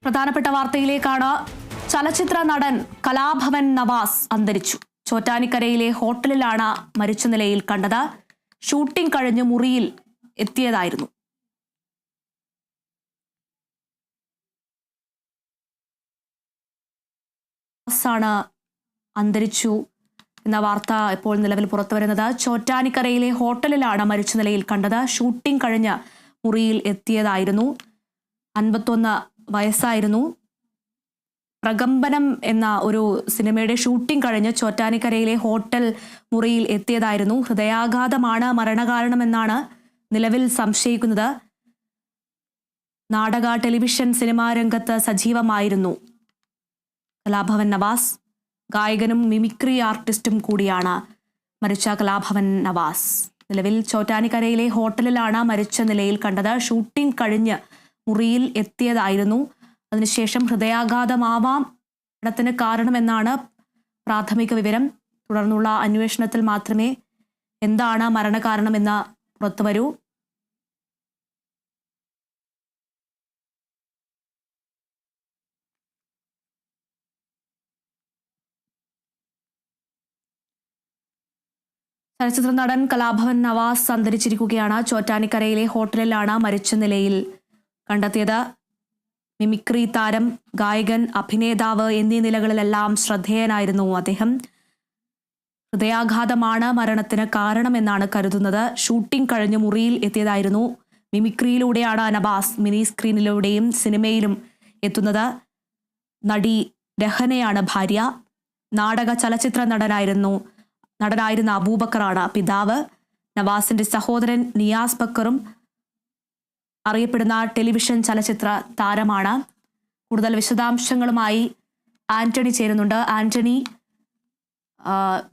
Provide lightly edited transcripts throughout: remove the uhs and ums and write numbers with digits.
പ്രധാനപ്പെട്ട വാർത്തയിലേക്കാണ്. ചലച്ചിത്ര നടൻ കലാഭവൻ നവാസ് അന്തരിച്ചു. ചോറ്റാനിക്കരയിലെ ഹോട്ടലിലാണ് മരിച്ച നിലയിൽ കണ്ടത്. ഷൂട്ടിംഗ് കഴിഞ്ഞ് മുറിയിൽ എത്തിയതായിരുന്നു. അന്തരിച്ചു എന്ന വാർത്ത ഇപ്പോൾ നിലവിൽ പുറത്തുവരുന്നത്. ചോറ്റാനിക്കരയിലെ ഹോട്ടലിലാണ് മരിച്ച നിലയിൽ കണ്ടത്. ഷൂട്ടിംഗ് കഴിഞ്ഞ് മുറിയിൽ എത്തിയതായിരുന്നു. 51 വയസ്സായിരുന്നു. പ്രകമ്പനം എന്ന ഒരു സിനിമയുടെ ഷൂട്ടിംഗ് കഴിഞ്ഞ് ചോറ്റാനിക്കരയിലെ ഹോട്ടൽ മുറിയിൽ എത്തിയതായിരുന്നു. ഹൃദയാഘാതമാണ് മരണകാരണമെന്നാണ് നിലവിൽ സംശയിക്കുന്നത്. നാടക, ടെലിവിഷൻ, സിനിമാ രംഗത്ത് സജീവമായിരുന്നു കലാഭവൻ നവാസ്. ഗായകനും മിമിക്രി ആർട്ടിസ്റ്റും കൂടിയാണ് മരിച്ച കലാഭവൻ നവാസ്. നിലവിൽ ചോറ്റാനിക്കരയിലെ ഹോട്ടലിലാണ് മരിച്ച നിലയിൽ കണ്ടത്. ഷൂട്ടിംഗ് കഴിഞ്ഞ് മുറിയിൽ എത്തിയതായിരുന്നു. അതിനുശേഷം ഹൃദയാഘാതമാവാം മരണത്തിന് കാരണമെന്നാണ് പ്രാഥമിക വിവരം. തുടർന്നുള്ള അന്വേഷണത്തിൽ മാത്രമേ എന്താണ് മരണകാരണമെന്ന് പുറത്തുവരൂ. ചലച്ചിത്ര നടൻ കലാഭവൻ നവാസ് അന്തരിച്ചിരിക്കുകയാണ്. ചോറ്റാനിക്കരയിലെ ഹോട്ടലിലാണ് മരിച്ച നിലയിൽ കണ്ടെത്തിയത്. മിമിക്രി താരം, ഗായകൻ, അഭിനേതാവ് എന്നീ നിലകളിലെല്ലാം ശ്രദ്ധേയനായിരുന്നു അദ്ദേഹം. ഹൃദയാഘാതമാണ് മരണത്തിന് കാരണമെന്നാണ് കരുതുന്നത്. ഷൂട്ടിംഗ് കഴിഞ്ഞ് മുറിയിൽ എത്തിയതായിരുന്നു. മിമിക്രിയിലൂടെയാണ് നവാസ് മിനി സ്ക്രീനിലൂടെയും സിനിമയിലും എത്തുന്നത്. നടി രഹനയാണ് ഭാര്യ. നാടക, ചലച്ചിത്ര നടനായിരുന്ന അബൂബക്കറാണ് പിതാവ്. നവാസിന്റെ സഹോദരൻ നിയാസ് ബക്കറും അറിയപ്പെടുന്ന ടെലിവിഷൻ ചലച്ചിത്ര താരമാണ്. കൂടുതൽ വിശദാംശങ്ങളുമായി ആന്റണി ചേരുന്നുണ്ട്. ആന്റണി,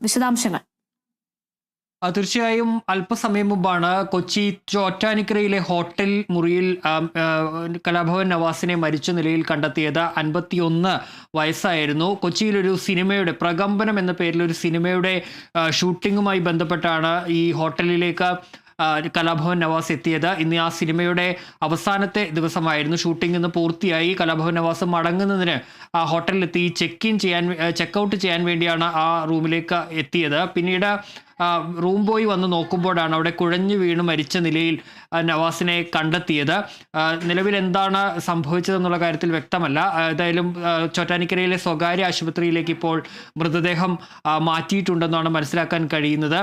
വിശദാംശങ്ങൾ. തീർച്ചയായും അല്പസമയം മുമ്പാണ് കൊച്ചി ചോറ്റാനിക്കരയിലെ ഹോട്ടൽ മുറിയിൽ കലാഭവൻ നവാസിനെ മരിച്ച നിലയിൽ കണ്ടെത്തിയത്. 51 വയസ്സായിരുന്നു. കൊച്ചിയിലൊരു സിനിമയുടെ, പ്രകമ്പനം എന്ന പേരിൽ ഒരു സിനിമയുടെ ഷൂട്ടിങ്ങുമായി ബന്ധപ്പെട്ടാണ് ഈ ഹോട്ടലിലേക്ക് കലാഭവൻ നവാസ് എത്തിയത്. ഇന്ന് ആ സിനിമയുടെ അവസാനത്തെ ദിവസമായിരുന്നു. ഷൂട്ടിംഗ് ഇന്ന് പൂർത്തിയായി. കലാഭവൻ നവാസ് മടങ്ങുന്നതിന് ആ ഹോട്ടലിലെത്തി ചെക്കൗട്ട് ചെയ്യാൻ വേണ്ടിയാണ് ആ റൂമിലേക്ക് എത്തിയത്. പിന്നീട് റൂം ബോയ് വന്ന് നോക്കുമ്പോഴാണ് അവിടെ കുഴഞ്ഞു വീണ് മരിച്ച നിലയിൽ നവാസിനെ കണ്ടെത്തിയത്. നിലവിൽ എന്താണ് സംഭവിച്ചതെന്നുള്ള കാര്യത്തിൽ വ്യക്തമല്ല. ഏതായാലും ചോറ്റാനിക്കരയിലെ സ്വകാര്യ ആശുപത്രിയിലേക്ക് ഇപ്പോൾ മൃതദേഹം മാറ്റിയിട്ടുണ്ടെന്നാണ് മനസ്സിലാക്കാൻ കഴിയുന്നത്.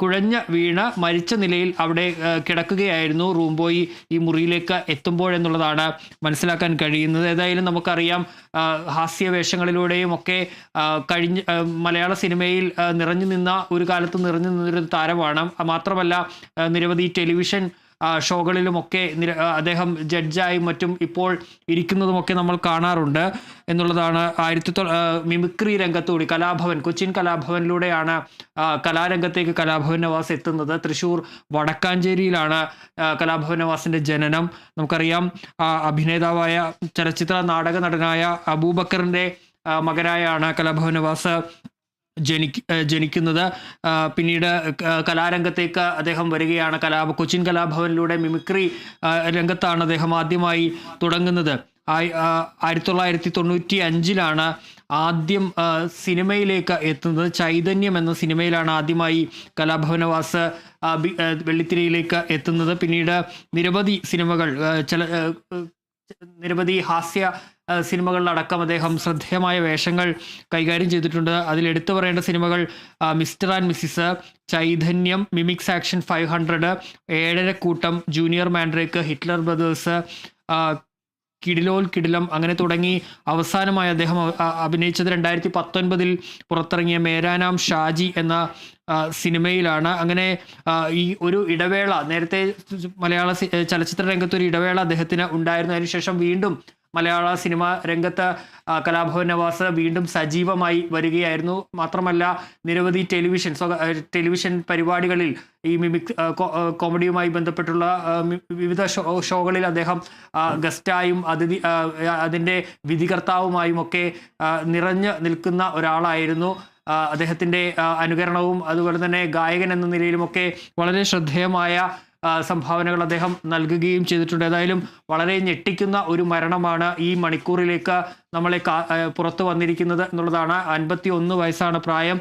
കുഴഞ്ഞ് വീണ് മരിച്ച നിലയിൽ അവിടെ കിടക്കുകയായിരുന്നു റൂം ബോയ് ഈ മുറിയിലേക്ക് എത്തുമ്പോഴെന്നുള്ളതാണ് മനസ്സിലാക്കാൻ കഴിയുന്നത്. ഏതായാലും നമുക്കറിയാം, ഹാസ്യവേഷങ്ങളിലൂടെയും ഒക്കെ മലയാള സിനിമയിൽ ഒരു കാലത്ത് നിറഞ്ഞു നിന്നൊരു താരമാണ്. മാത്രമല്ല നിരവധി ടെലിവിഷൻ ഷോകളിലുമൊക്കെ അദ്ദേഹം ജഡ്ജായും മറ്റും ഇപ്പോൾ ഇരിക്കുന്നതുമൊക്കെ നമ്മൾ കാണാറുണ്ട് എന്നുള്ളതാണ്. മിമിക്രി രംഗത്തുകൂടി കൊച്ചിൻ കലാഭവനിലൂടെയാണ് കലാരംഗത്തേക്ക് കലാഭവൻ നവാസ് എത്തുന്നത്. തൃശ്ശൂർ വടക്കാഞ്ചേരിയിലാണ് കലാഭവൻ നവാസിന്റെ ജനനം. നമുക്കറിയാം, അഭിനേതാവായ ചലച്ചിത്ര നാടക നടനായ അബൂബക്കറിന്റെ മകനായാണ് കലാഭവൻ നവാസ് ജനിക്കുന്നത്. പിന്നീട് കലാരംഗത്തേക്ക് അദ്ദേഹം വരികയാണ്. കൊച്ചിൻ കലാഭവനിലൂടെ മിമിക്രി രംഗത്താണ് അദ്ദേഹം ആദ്യമായി തുടങ്ങുന്നത്. 1995 ആദ്യം സിനിമയിലേക്ക് എത്തുന്നത്. ചൈതന്യം എന്ന സിനിമയിലാണ് ആദ്യമായി കലാഭവൻ നവാസ് വെള്ളിത്തിരയിലേക്ക് എത്തുന്നത്. പിന്നീട് നിരവധി ഹാസ്യ സിനിമകളിലടക്കം അദ്ദേഹം ശ്രദ്ധേയമായ വേഷങ്ങൾ കൈകാര്യം ചെയ്തിട്ടുണ്ട്. അതിൽ എടുത്തു പറയേണ്ട സിനിമകൾ mister and missus, Chaithanyam, mimics action 500, Ezharakkoottam, junior Mandrake, Hitler brothers, Kidilol Kidilam, അങ്ങനെ തുടങ്ങി അവസാനമായി അദ്ദേഹം അഭിനയിച്ചത് 2019 പുറത്തിറങ്ങിയ മേരാനാം ഷാജി എന്ന സിനിമയിലാണ്. അങ്ങനെ ഈ ഒരു ഇടവേള, നേരത്തെ മലയാള ചലച്ചിത്ര രംഗത്ത് ഒരു ഇടവേള അദ്ദേഹത്തിന് ഉണ്ടായിരുന്നു. അതിനുശേഷം വീണ്ടും മലയാള സിനിമ രംഗത്ത് കലാഭവൻ നവാസ് വീണ്ടും സജീവമായി വരികയായിരുന്നു. മാത്രമല്ല നിരവധി ടെലിവിഷൻ പരിപാടികളിൽ ഈ കോമഡിയുമായി ബന്ധപ്പെട്ടുള്ള വിവിധ ഷോകളിൽ അദ്ദേഹം ഗസ്റ്റായും അതിൻ്റെ വിധികർത്താവുമായും ഒക്കെ നിറഞ്ഞു നിൽക്കുന്ന ഒരാളായിരുന്നു. അദ്ദേഹത്തിൻ്റെ അനുകരണവും അതുപോലെ തന്നെ ഗായകൻ എന്ന നിലയിലുമൊക്കെ വളരെ ശ്രദ്ധേയമായ സംഭാവനകൾ അദ്ദേഹം നൽകുകയും ചെയ്തിട്ടുണ്ട്. ഏതായാലും വളരെ ഞെട്ടിക്കുന്ന ഒരു മരണമാണ് ഈ മണിക്കൂറിലേക്ക് നമ്മളെ പുറത്തു വന്നിരിക്കുന്നത് എന്നുള്ളതാണ്. 51 വയസ്സാണ് പ്രായം.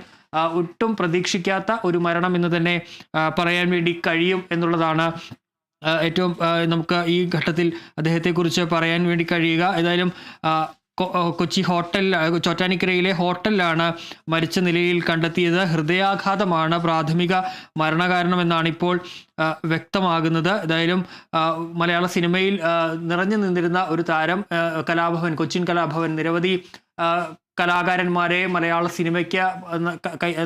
ഒട്ടും പ്രതീക്ഷിക്കാത്ത ഒരു മരണം എന്ന് തന്നെ പറയാൻ വേണ്ടി കഴിയും എന്നുള്ളതാണ് ഏറ്റവും നമുക്ക് ഈ ഘട്ടത്തിൽ അദ്ദേഹത്തെക്കുറിച്ച് പറയാൻ വേണ്ടി കഴിയുക. ഏതായാലും കൊച്ചി ചോറ്റാനിക്കരയിലെ ഹോട്ടലിലാണ് മരിച്ച നിലയിൽ കണ്ടെത്തിയത്. ഹൃദയാഘാതമാണ് പ്രാഥമിക മരണകാരണമെന്നാണ് ഇപ്പോൾ വ്യക്തമാകുന്നത്. ഏതായാലും മലയാള സിനിമയിൽ നിറഞ്ഞു നിന്നിരുന്ന ഒരു താരം, കൊച്ചിൻ കലാഭവൻ നിരവധി കലാകാരന്മാരെ മലയാള സിനിമയ്ക്ക്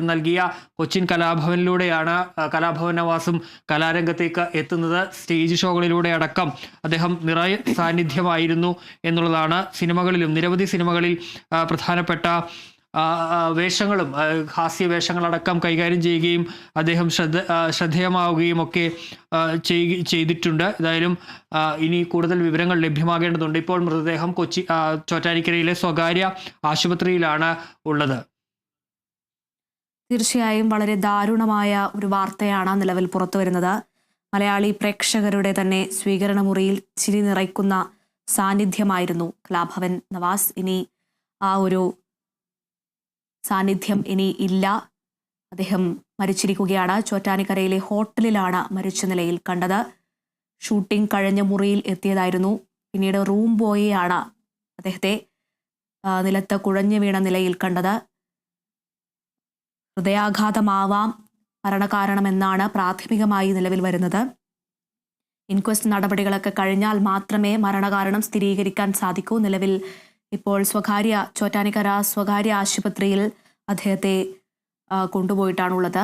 നൽകിയ കൊച്ചിൻ കലാഭവനിലൂടെയാണ് കലാഭവൻ നവാസും കലാരംഗത്തേക്ക് എത്തുന്നത്. സ്റ്റേജ് ഷോകളിലൂടെ അടക്കം അദ്ദേഹം നിറയെ സാന്നിധ്യമായിരുന്നു എന്നുള്ളതാണ്. നിരവധി സിനിമകളിൽ പ്രധാനപ്പെട്ട വേഷങ്ങളും ഹാസ്യവേഷങ്ങളടക്കം കൈകാര്യം ചെയ്യുകയും അദ്ദേഹം ശ്രദ്ധേയമാവുകയും ഒക്കെ ചെയ്തിട്ടുണ്ട്. ഏതായാലും ഇനി കൂടുതൽ വിവരങ്ങൾ ലഭ്യമാകേണ്ടതുണ്ട്. ഇപ്പോൾ മൃതദേഹം കൊച്ചി ചോറ്റാനിക്കരയിലെ സ്വകാര്യ ആശുപത്രിയിലാണ് ഉള്ളത്. തീർച്ചയായും വളരെ ദാരുണമായ ഒരു വാർത്തയാണ് നിലവിൽ പുറത്തു വരുന്നത്. മലയാളി പ്രേക്ഷകരുടെ തന്നെ സ്വീകരണ മുറിയിൽ ചിരി നിറയ്ക്കുന്ന സാന്നിധ്യമായിരുന്നു കലാഭവൻ നവാസ്. ഇനി ആ ഒരു സാന്നിധ്യം ഇനി ഇല്ല. അദ്ദേഹം മരിച്ചിരിക്കുകയാണ്. ചോറ്റാനിക്കരയിലെ ഹോട്ടലിലാണ് മരിച്ച നിലയിൽ കണ്ടത്. ഷൂട്ടിംഗ് കഴിഞ്ഞ മുറിയിൽ എത്തിയതായിരുന്നു. പിന്നീട് റൂം ബോയിയാണ് അദ്ദേഹത്തെ നിലത്ത് കുഴഞ്ഞു വീണ നിലയിൽ കണ്ടത്. ഹൃദയാഘാതമാവാം മരണകാരണമെന്നാണ് പ്രാഥമികമായി നിലവിൽ വരുന്നത്. ഇൻക്വസ്റ്റ് നടപടികളൊക്കെ കഴിഞ്ഞാൽ മാത്രമേ മരണകാരണം സ്ഥിരീകരിക്കാൻ സാധിക്കൂ. നിലവിൽ ഇപ്പോൾ ചോറ്റാനിക്കര സ്വകാര്യ ആശുപത്രിയിൽ അദ്ദേഹത്തെ കൊണ്ടുപോയിട്ടാണുള്ളത്.